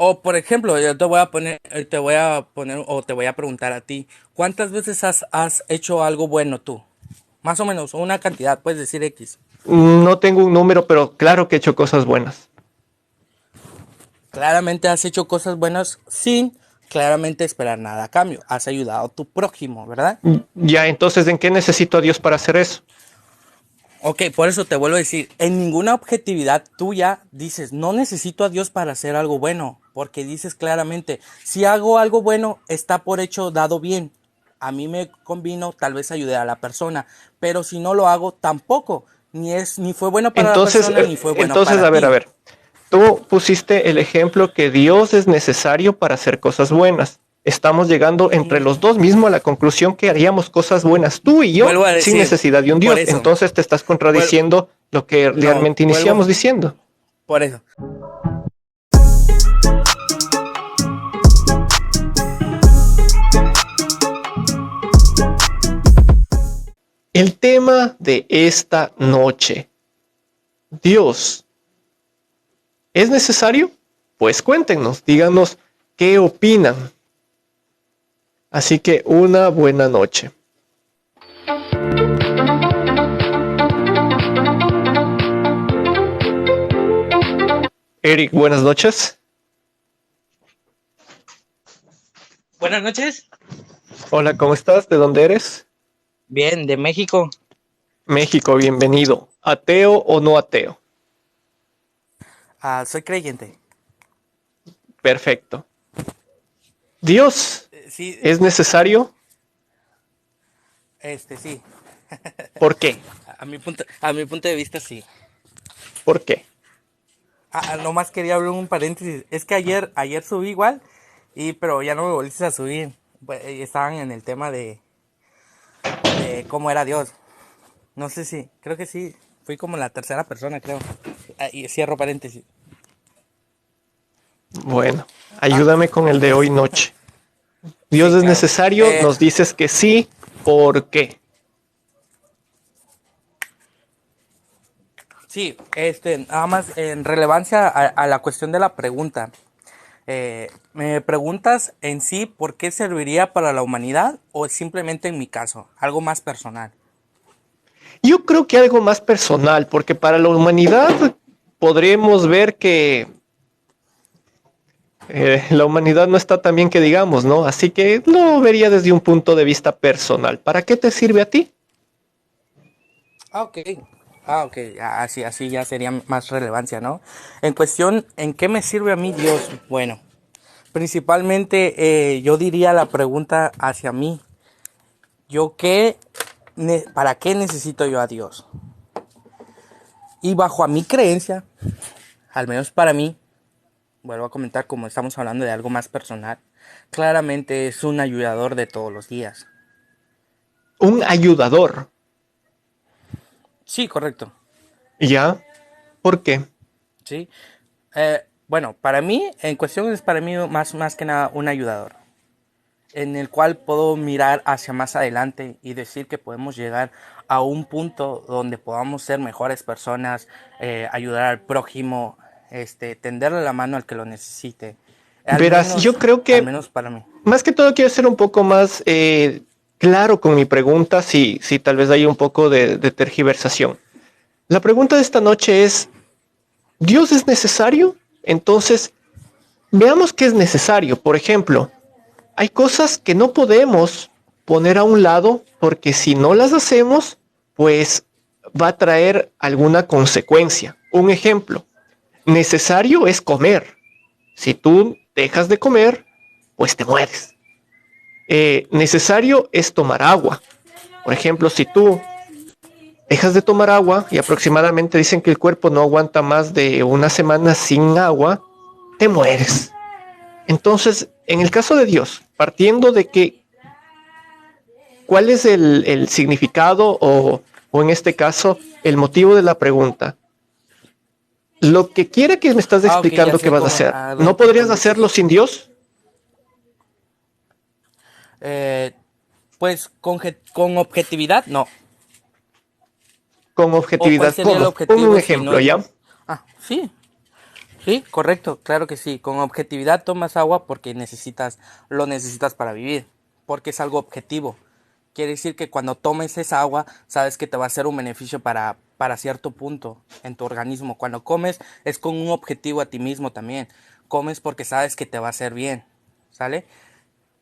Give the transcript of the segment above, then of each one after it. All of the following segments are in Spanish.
O por ejemplo, yo te voy a poner o te voy a preguntar a ti, ¿cuántas veces has hecho algo bueno tú? Más o menos, una cantidad, puedes decir X. No tengo un número, pero claro que he hecho cosas buenas. Claramente has hecho cosas buenas sin claramente esperar nada a cambio. Has ayudado a tu prójimo, ¿verdad? Ya, entonces, ¿en qué necesito a Dios para hacer eso? Ok, por eso te vuelvo a decir, en ninguna objetividad tuya dices, no necesito a Dios para hacer algo bueno, porque dices claramente, si hago algo bueno, está por hecho dado bien. A mí me convino, tal vez ayudé a la persona, pero si no lo hago, tampoco. Ni fue bueno para la Entonces, persona, ni fue bueno entonces, para a ti. ver. Tú pusiste el ejemplo que Dios es necesario para hacer cosas buenas. Estamos llegando entre Mm, los dos mismos a la conclusión que haríamos cosas buenas tú y yo Vuelvo a sin decir, necesidad de un por Dios. eso, Entonces te estás vuel- contradiciendo lo que no, realmente vuelvo, iniciamos diciendo. por eso. El tema de esta noche. Dios, ¿es necesario? Pues cuéntenos, díganos qué opinan. Así que una buena noche. Eric, buenas noches. Buenas noches. Hola, ¿cómo estás? ¿De dónde eres? Bien, de México. México, bienvenido. ¿Ateo o no ateo? Soy creyente. Perfecto. ¿Dios Sí, es necesario? sí. ¿Por qué? A mi punto de vista, sí. ¿Por qué? Nomás quería abrir un paréntesis. Es que ayer subí igual, pero ya no me volviste a subir. Pues, estaban en el tema de cómo era Dios. No sé si, creo que sí. Fui como la tercera persona, creo. Y cierro paréntesis. Bueno, Ah, ayúdame con el de hoy noche. ¿Dios sí, es claro. necesario? Nos dices que sí. ¿Por qué? Sí, nada más en relevancia a la cuestión de la pregunta. ¿Me preguntas en sí por qué serviría para la humanidad o simplemente en mi caso, algo más personal? Yo creo que algo más personal, porque para la humanidad podremos ver que la humanidad no está tan bien que digamos, ¿no? Así que lo vería desde un punto de vista personal. ¿Para qué te sirve a ti? Ok. Ok, así ya sería más relevancia, ¿no? En cuestión, ¿en qué me sirve a mí Dios? Bueno, principalmente yo diría la pregunta hacia mí. ¿Para qué necesito yo a Dios? Y bajo a mi creencia, al menos para mí, vuelvo a comentar como estamos hablando de algo más personal, claramente es un ayudador de todos los días. Un ayudador. Sí, correcto. ¿Ya? ¿Por qué? Sí. Bueno, para mí, en cuestión es para mí más que nada un ayudador, en el cual puedo mirar hacia más adelante y decir que podemos llegar a un punto donde podamos ser mejores personas, ayudar al prójimo, tenderle la mano al que lo necesite. Verás, yo creo Al que menos para mí. más que todo quiero ser un poco más claro con mi pregunta, si tal vez hay un poco de tergiversación. La pregunta de esta noche es, ¿Dios es necesario? Entonces, veamos qué es necesario. Por ejemplo, hay cosas que no podemos poner a un lado porque si no las hacemos, pues va a traer alguna consecuencia. Un ejemplo, necesario es comer. Si tú dejas de comer, pues te mueres. Necesario es tomar agua. Por ejemplo, si tú dejas de tomar agua y aproximadamente dicen que el cuerpo no aguanta más de una semana sin agua, te mueres. Entonces, en el caso de Dios, partiendo de que cuál es el significado o en este caso el motivo de la pregunta, lo que quiera que me estás Ok, ya explicando que sé vas a cómo, hacer, a ¿no dónde te podrías puedes hacerlo dirigir. sin Dios? Eh, pues con objetividad, no. Con ¿O cuál objetividad, sería el ¿cómo? Ponme un objetivo si no ejemplo, es? ¿ya? Sí, Sí, correcto, claro que sí. Con objetividad tomas agua porque lo necesitas para vivir, porque es algo objetivo. Quiere decir que cuando tomes esa agua, sabes que te va a hacer un beneficio para cierto punto en tu organismo. Cuando comes es con un objetivo a ti mismo también. Comes porque sabes que te va a hacer bien, ¿sale?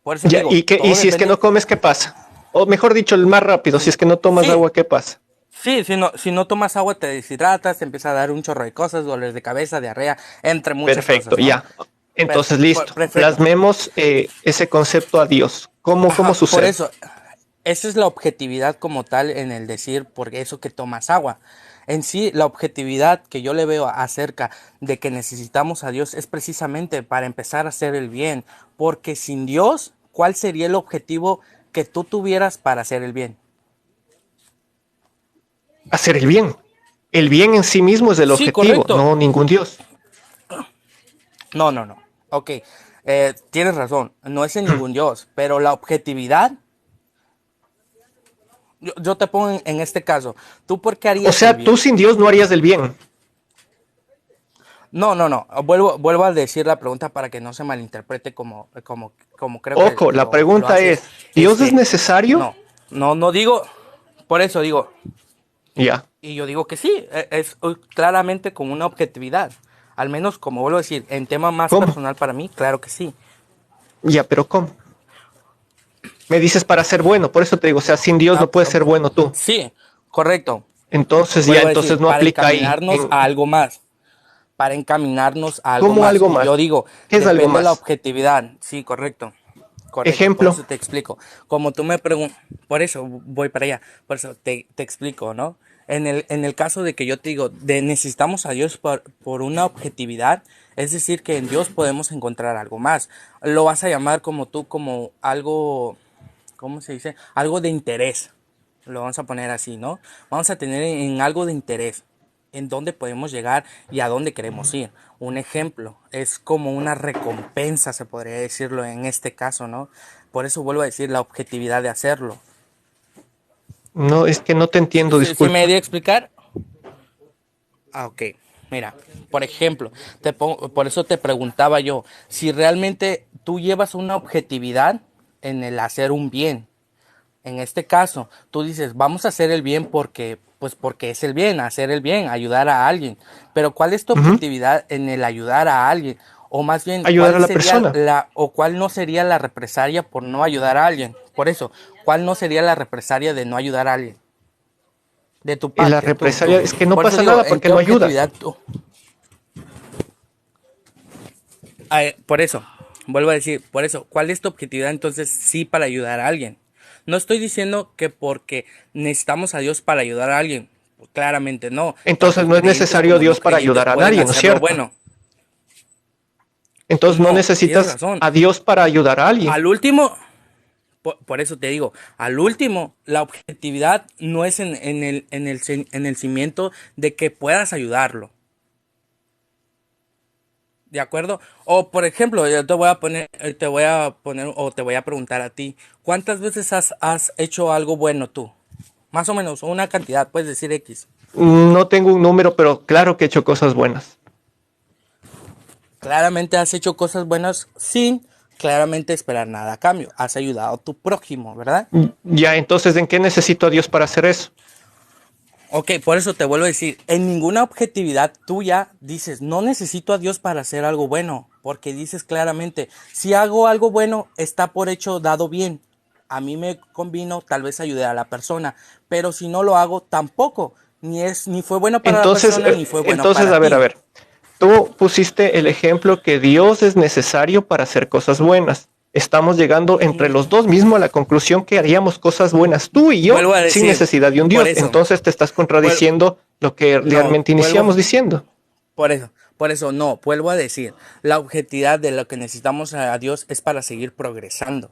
Por eso Ya, digo, y todo si es que no depende. comes, ¿qué pasa? O mejor dicho, el más rápido, si es que no tomas Sí, agua, ¿qué pasa? sí, si no tomas agua te deshidratas, te empieza a dar un chorro de cosas, dolores de cabeza, diarrea, entre muchas Perfecto, cosas, ¿no? ya. Entonces, listo. Perfecto. Plasmemos ese concepto a Dios. ¿Cómo Ajá, por sucede? eso, esa es la objetividad como tal en el decir, por eso que tomas agua. En sí, la objetividad que yo le veo acerca de que necesitamos a Dios es precisamente para empezar a hacer el bien, porque sin Dios, ¿cuál sería el objetivo que tú tuvieras para hacer el bien? Hacer el bien. El bien en sí mismo es el Sí, objetivo, correcto. no ningún Dios. No, no, no. Ok, tienes razón, no es en ningún Dios, pero la objetividad, yo te pongo en este caso, ¿tú por qué O harías el sea, tú bien? sin Dios no harías el bien. No, no, no. Vuelvo a decir la pregunta para que no se malinterprete como creo Ojo, que la lo pregunta haces. es, ¿Dios es Este, necesario? no, no digo, por eso digo, Ya. y yo digo que sí, es claramente con una objetividad. Al menos, como vuelvo a decir, en tema más ¿Cómo? personal para mí, claro que sí. Ya, pero ¿cómo? Me dices para ser bueno, por eso te digo, o sea, sin Dios Ah, no puedes ser bueno tú. sí, correcto. Entonces ya, Vuelvo a decir, entonces no para aplica ahí. encaminarnos a algo más. Para encaminarnos a algo ¿Cómo más. algo Yo más? digo, ¿Qué es algo depende de la más? objetividad. Sí, correcto. Correcto, por Ejemplo. eso te explico. Como tú me preguntas, por eso voy para allá, por eso te explico, ¿no? En el caso de que yo te digo, necesitamos a Dios por una objetividad, es decir, que en Dios podemos encontrar algo más. Lo vas a llamar como tú, como algo, ¿cómo se dice? Algo de interés. Lo vamos a poner así, ¿no? Vamos a tener en algo de interés, en dónde podemos llegar y a dónde queremos ir. Un ejemplo, es como una recompensa, se podría decirlo en este caso, ¿no? Por eso vuelvo a decir la objetividad de hacerlo. No, es que no te entiendo, ¿Sí me disculpa. di a explicar? Ah, ok. Mira, por ejemplo, por eso te preguntaba yo, si realmente tú llevas una objetividad en el hacer un bien. En este caso, tú dices, vamos a hacer el bien porque es el bien, hacer el bien, ayudar a alguien. Pero ¿cuál es tu Ujú. objetividad en el ayudar a alguien? O más bien, Ayudar a la persona. cuál no sería la represalia por no ayudar a alguien? Por eso, ¿cuál no sería la represalia de no ayudar a alguien? De tu Y la parte, tú. represalia es que no Por eso pasa digo, nada ¿en porque qué no ayudas. objetividad tú? Por eso, vuelvo a decir, por eso, ¿cuál es tu objetividad entonces sí para ayudar a alguien? No estoy diciendo que porque necesitamos a Dios para ayudar a alguien, pues claramente no, Entonces tanto no es creyentes necesario como no Dios para creyentes ayudar a pueden nadie, ¿no es hacerlo cierto? bueno. Entonces no No, tienes necesitas razón. a Dios para ayudar a alguien. Al último, por eso te digo, al último, la objetividad no es en el cimiento de que puedas ayudarlo. ¿De acuerdo? O por ejemplo, yo te voy a poner o te voy a preguntar a ti, ¿cuántas veces has hecho algo bueno tú? Más o menos, una cantidad, puedes decir X. No tengo un número, pero claro que he hecho cosas buenas. Claramente has hecho cosas buenas sin claramente esperar nada a cambio. Has ayudado a tu prójimo, ¿verdad? Ya, entonces, ¿en qué necesito a Dios para hacer eso? Ok, por eso te vuelvo a decir, en ninguna objetividad tuya dices, no necesito a Dios para hacer algo bueno, porque dices claramente, si hago algo bueno, está por hecho dado bien. A mí me convino, tal vez ayudar a la persona, pero si no lo hago, tampoco. Ni fue bueno para la Entonces, persona, ni fue bueno entonces, para a ver, a ti. ver. Tú pusiste el ejemplo que Dios es necesario para hacer cosas buenas. Estamos llegando entre los dos mismos a la conclusión que haríamos cosas buenas tú y yo Vuelvo a sin decir, necesidad de un por Dios. eso, Entonces te estás contradiciendo lo que no, realmente iniciamos diciendo. no, vuelvo a decir, la objetividad de lo que necesitamos a Dios es para seguir progresando,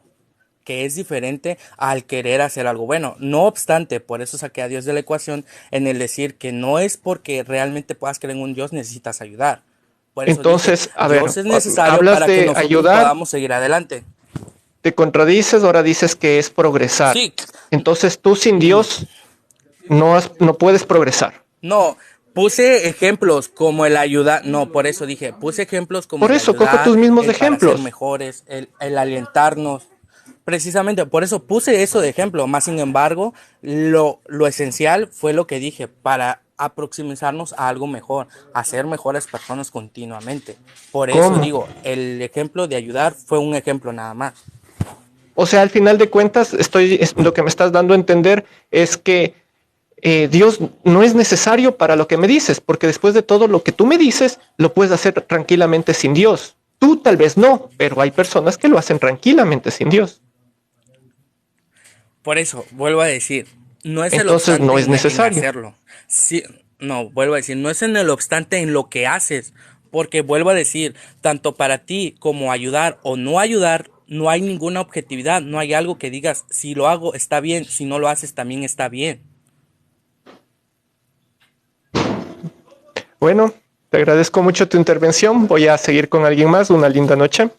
que es diferente al querer hacer algo bueno. No obstante, por eso saqué a Dios de la ecuación en el decir que no es porque realmente puedas creer en un Dios necesitas ayudar. Por eso dije, Entonces, a ver, Dios es necesario hablas para que de nosotros ayudar, podamos seguir adelante. te contradices, ahora dices que es progresar. Sí, Entonces tú sin Dios no puedes progresar. no, Puse ejemplos como el ayudar, no, por eso dije, puse ejemplos como Por el eso, cojo tus ayudar, mismos el para ser ejemplos. mejores, el alientarnos. Precisamente, por eso puse eso de ejemplo. Más sin embargo, lo esencial fue lo que dije, para aproximarnos a algo mejor, a ser mejores personas continuamente. Por eso ¿Cómo? digo, el ejemplo de ayudar fue un ejemplo nada más. O sea, al final de cuentas, lo que me estás dando a entender es que Dios no es necesario para lo que me dices, porque después de todo lo que tú me dices, lo puedes hacer tranquilamente sin Dios. Tú tal vez no, pero hay personas que lo hacen tranquilamente sin Dios. Por eso, vuelvo a decir, no es el Entonces obstante no es en necesario. hacerlo. Sí, no, vuelvo a decir, no es en el obstante en lo que haces, porque vuelvo a decir, tanto para ti como ayudar o no ayudar, no hay ninguna objetividad, no hay algo que digas, si lo hago está bien, si no lo haces también está bien. Bueno, te agradezco mucho tu intervención. Voy a seguir con alguien más. Una linda noche.